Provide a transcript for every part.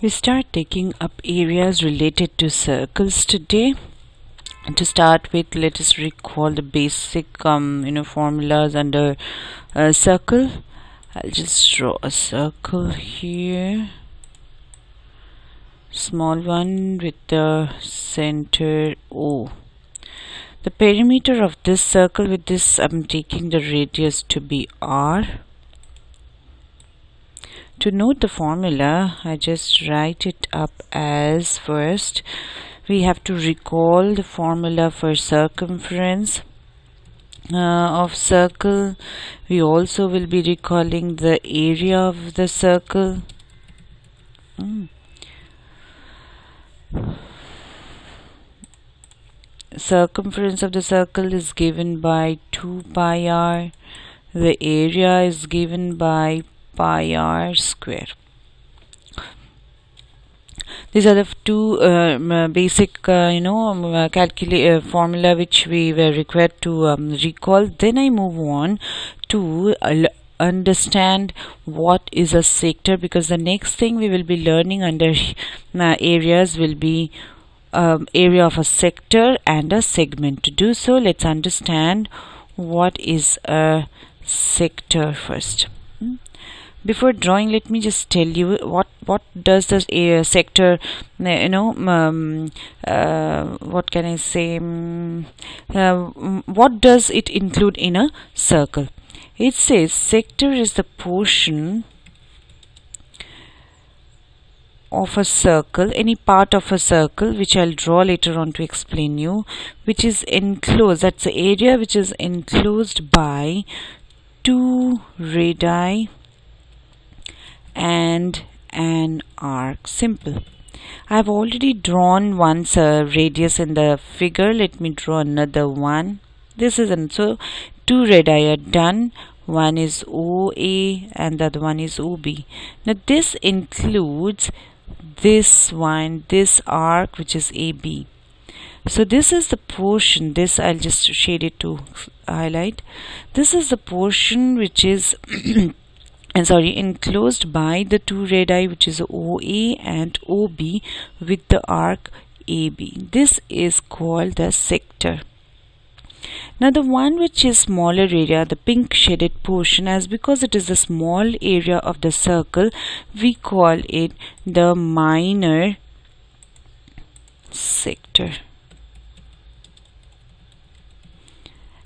We start taking up areas related to circles today. And to start with, let us recall the basic formulas under a circle. I'll just draw a circle here, small one with the center O. The perimeter of this circle, with this I'm taking the radius to be R. To note the formula, I just write it up as first. We have to recall the formula for circumference of circle. We also will be recalling the area of the circle. Circumference of the circle is given by 2 pi r. The area is given by pi r square. These are the two basic formula which we were required to recall. Then I move on to understand what is a sector, because the next thing we will be learning under areas will be area of a sector and a segment. To do so, let's understand what is a sector first. Before drawing, let me just tell you what does this sector, what can I say, what does it include in a circle? It says sector is the portion of a circle, any part of a circle, which I'll draw later on to explain you, which is enclosed, that's the area which is enclosed by 2 radii and an arc. Simple. I've already drawn once a radius in the figure. Let me draw another one. This is so 2 radii are done. One is OA and the other one is OB. Now this includes this one, this arc, which is AB. So this is the portion, this I'll just shade it to highlight. This is the portion which is enclosed by the 2 radii, which is OA and OB, with the arc AB. This is called the sector. Now the one which is smaller area, the pink shaded portion, as because it is the small area of the circle, we call it the minor sector.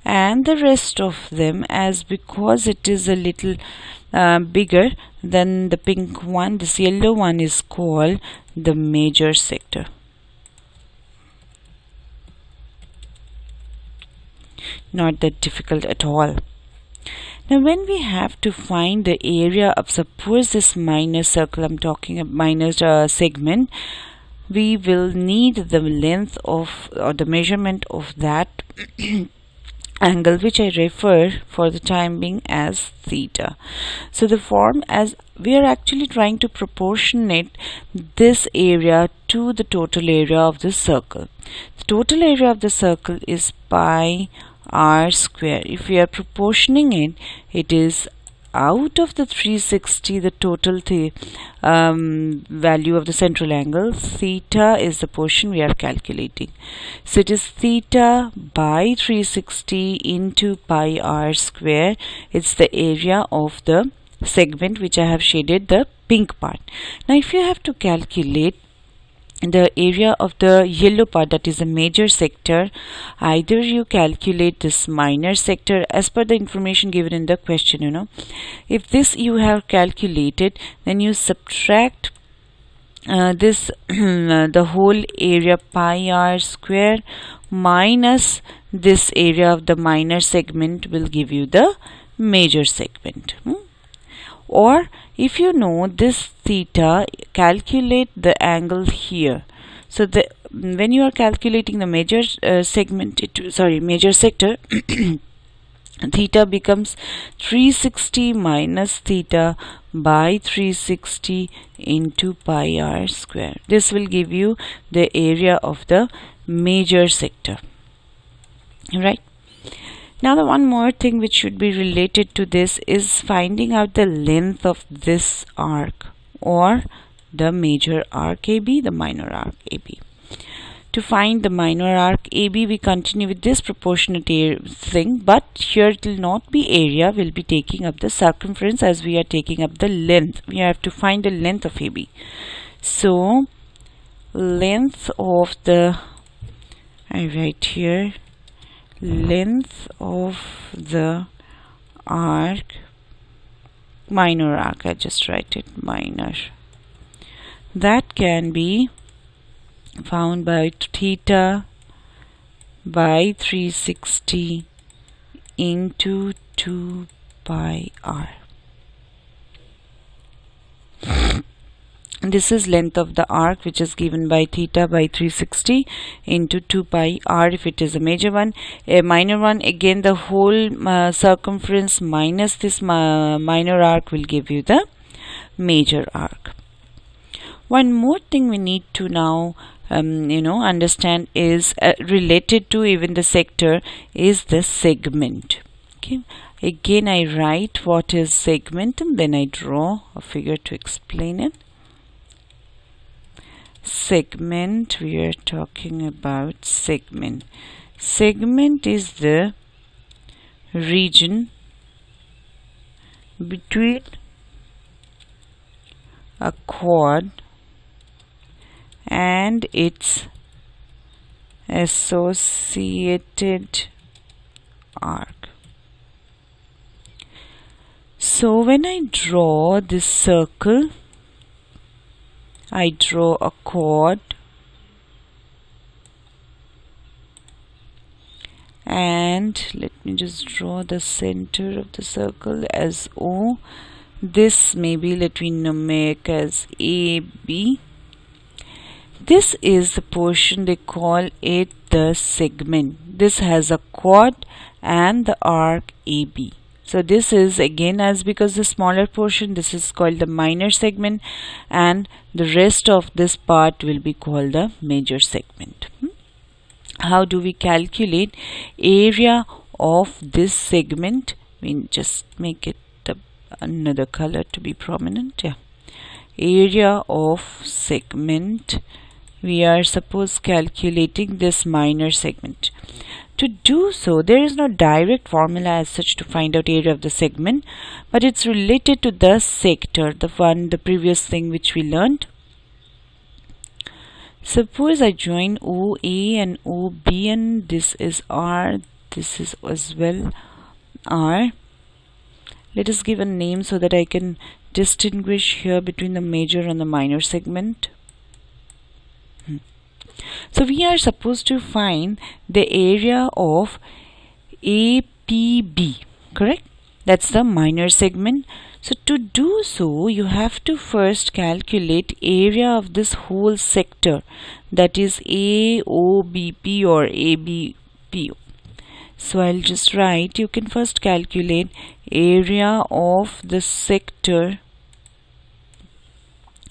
And the rest of them, as because it is a little bigger than the pink one, this yellow one is called the major sector. Not that difficult at all. Now when we have to find the area of, suppose this minor circle, I'm talking a minor segment, we will need the length of, or the measurement of that angle, which I refer for the time being as theta. So the form, as we are actually trying to proportionate this area to the total area of the circle. The total area of the circle is pi r square. If we are proportioning it, it is out of the 360, the total value of the central angle. Theta is the portion we are calculating. So it is theta by 360 into pi r square. It's the area of the segment which I have shaded the pink part. Now if you have to calculate the area of the yellow part, that is a major sector, either you calculate this minor sector as per the information given in the question. If this you have calculated, then you subtract this the whole area pi r square minus this area of the minor segment will give you the major segment. Or if you know this theta, calculate the angle here. So when you are calculating the major major sector, theta becomes 360 minus theta by 360 into pi r square. This will give you the area of the major sector. Right? Now the one more thing which should be related to this is finding out the length of this arc or the major arc AB, the minor arc AB. To find the minor arc AB, we continue with this proportionate thing, but here it will not be area, we'll be taking up the circumference as we are taking up the length. We have to find the length of AB. So length of the, I write here, length of the arc, minor arc, I just write it minor, that can be found by theta by 360 into 2 pi r. This is length of the arc, which is given by theta by 360 into 2 pi r if it is a major one. A minor one, again the whole circumference minus this minor arc will give you the major arc. One more thing we need to now understand is related to even the sector is the segment. Okay, again I write what is segment and then I draw a figure to explain it. Segment, we are talking about segment. Segment is the region between a chord and its associated arc. So when I draw this circle, I draw a chord and let me just draw the center of the circle as O. This maybe let me make as AB. This is the portion, they call it the segment. This has a chord and the arc AB. So this is again, as because the smaller portion, this is called the minor segment, and the rest of this part will be called the major segment. How do we calculate area of this segment? We just make it another color to be prominent. Yeah, area of segment. We are supposed calculating this minor segment. To do so, there is no direct formula as such to find out area of the segment, but it's related to the sector, the previous thing which we learned. Suppose I join OA and OB, and this is R, this is as well R. Let us give a name so that I can distinguish here between the major and the minor segment. So we are supposed to find the area of APB, correct? That's the minor segment. So to do so, you have to first calculate area of this whole sector, that is AOBP or ABP. So I'll just write, you can first calculate area of the sector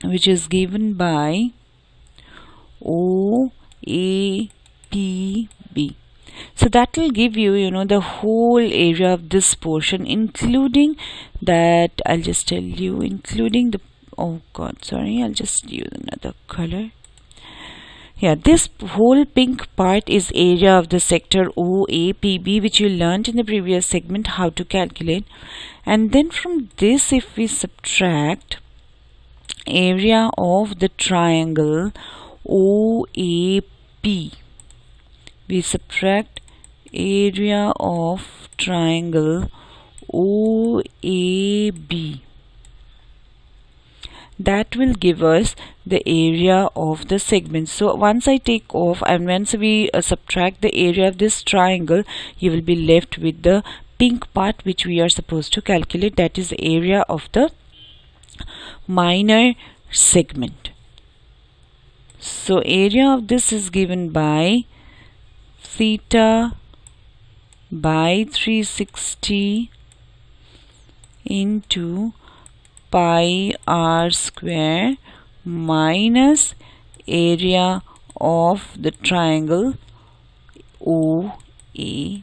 which is given by OAPB. So that will give you, the whole area of this portion, including that, I'll just tell you, including the, oh god, sorry, I'll just use another color. Yeah, this whole pink part is area of the sector OAPB, which you learned in the previous segment how to calculate. And then from this, if we subtract area of the triangle OAP, we subtract area of triangle OAB. That will give us the area of the segment. So once I take off and once we subtract the area of this triangle, you will be left with the pink part which we are supposed to calculate, that is the area of the minor segment. So area of this is given by theta by 360 into pi r square minus area of the triangle OAB.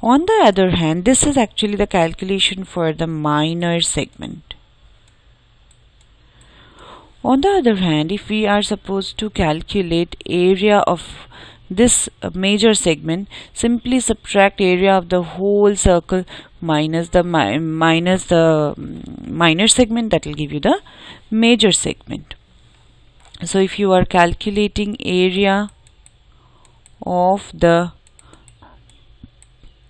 On the other hand, this is actually the calculation for the minor segment. On the other hand, if we are supposed to calculate area of this major segment, simply subtract area of the whole circle minus the minor segment, that will give you the major segment. So if you are calculating area of the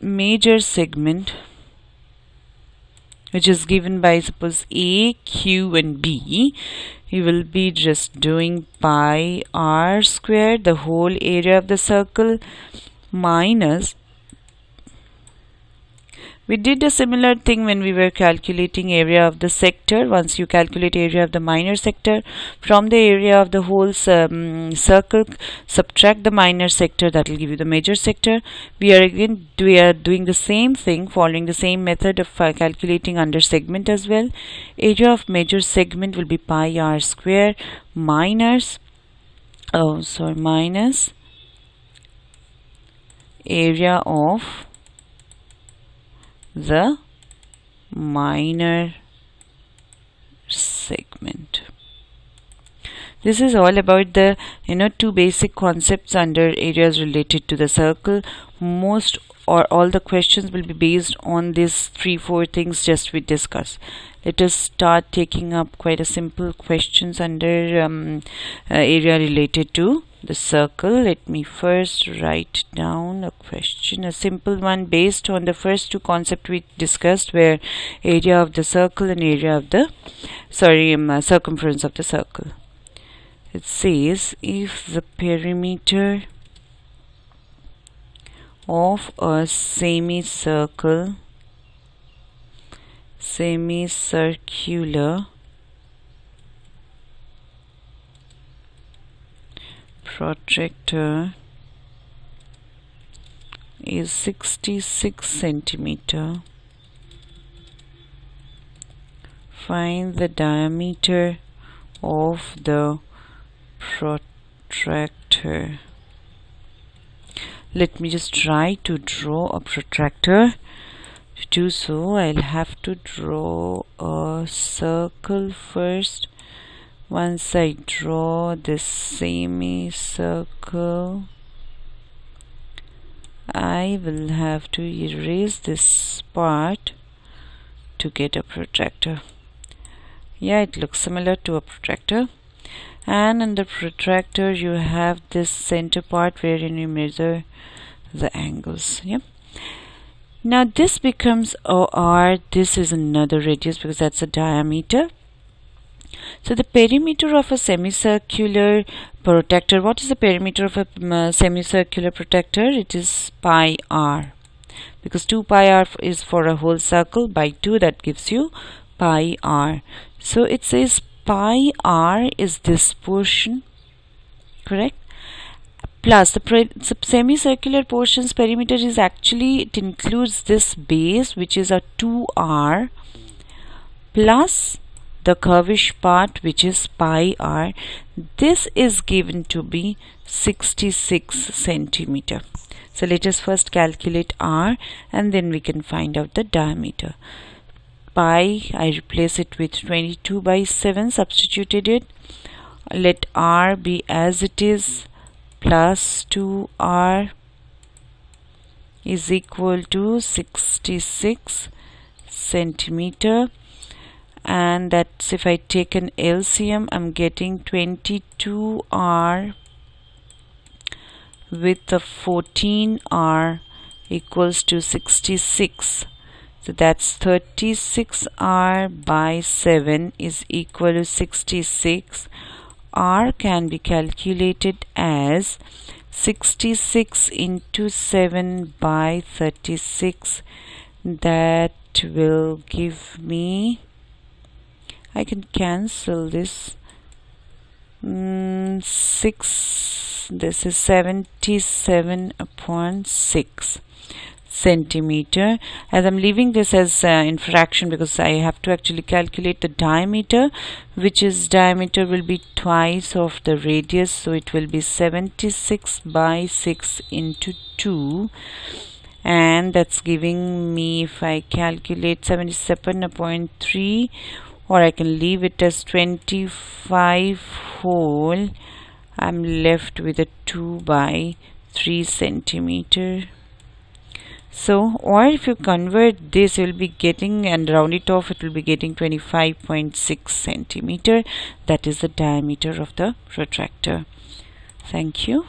major segment, which is given by suppose A, Q and B, you will be just doing pi r squared, the whole area of the circle, minus, we did a similar thing when we were calculating area of the sector. Once you calculate area of the minor sector, from the area of the whole circle, subtract the minor sector, that will give you the major sector. We are doing the same thing, following the same method of calculating under segment as well. Area of major segment will be pi r square minus area of the minor segment. This is all about the two basic concepts under areas related to the circle. Most or all the questions will be based on these 3-4 things just we discussed. Let us start taking up quite a simple questions under area related to the circle. Let me first write down a question, a simple one based on the first two concepts we discussed, where area of the circle and area of the circumference of the circle. It says if the perimeter of a semicircular protractor is 66 centimeter, find the diameter of the protractor. Let me just try to draw a protractor. To do so, I'll have to draw a circle first. Once I draw this semicircle, I will have to erase this part to get a protractor. Yeah, it looks similar to a protractor. And in the protractor you have this center part wherein you measure the angles. Yep. Now this becomes OR. This is another radius because that's a diameter. So the perimeter of a semicircular protractor, what is the perimeter of a semicircular protractor? It is pi r, because 2 pi r is for a whole circle, by 2 that gives you pi r. So it says pi r is this portion, correct? Plus the semicircular portion's perimeter is actually, it includes this base which is a 2r plus the curvish part which is pi r. This is given to be 66 centimeter. So let us first calculate r and then we can find out the diameter. Pi, I replace it with 22/7, substituted it. Let r be as it is, plus 2r is equal to 66 centimeter, and that's, if I take an LCM, I'm getting 22r with the 14r equals to 66. So that's 36r/7 is equal to 66. R can be calculated as 66 into 7/36. That will give me, I can cancel this, 6, this is 77/6 centimeter. As I'm leaving this as in fraction because I have to actually calculate the diameter, which is diameter will be twice of the radius, so it will be 76/6 into 2, and that's giving me, if I calculate 77.3 or I can leave it as 25 whole. I'm left with a 2 by 3 centimeter. So, or if you convert this, you'll be getting, and round it off, it will be getting 25.6 centimeter. That is the diameter of the protractor. Thank you.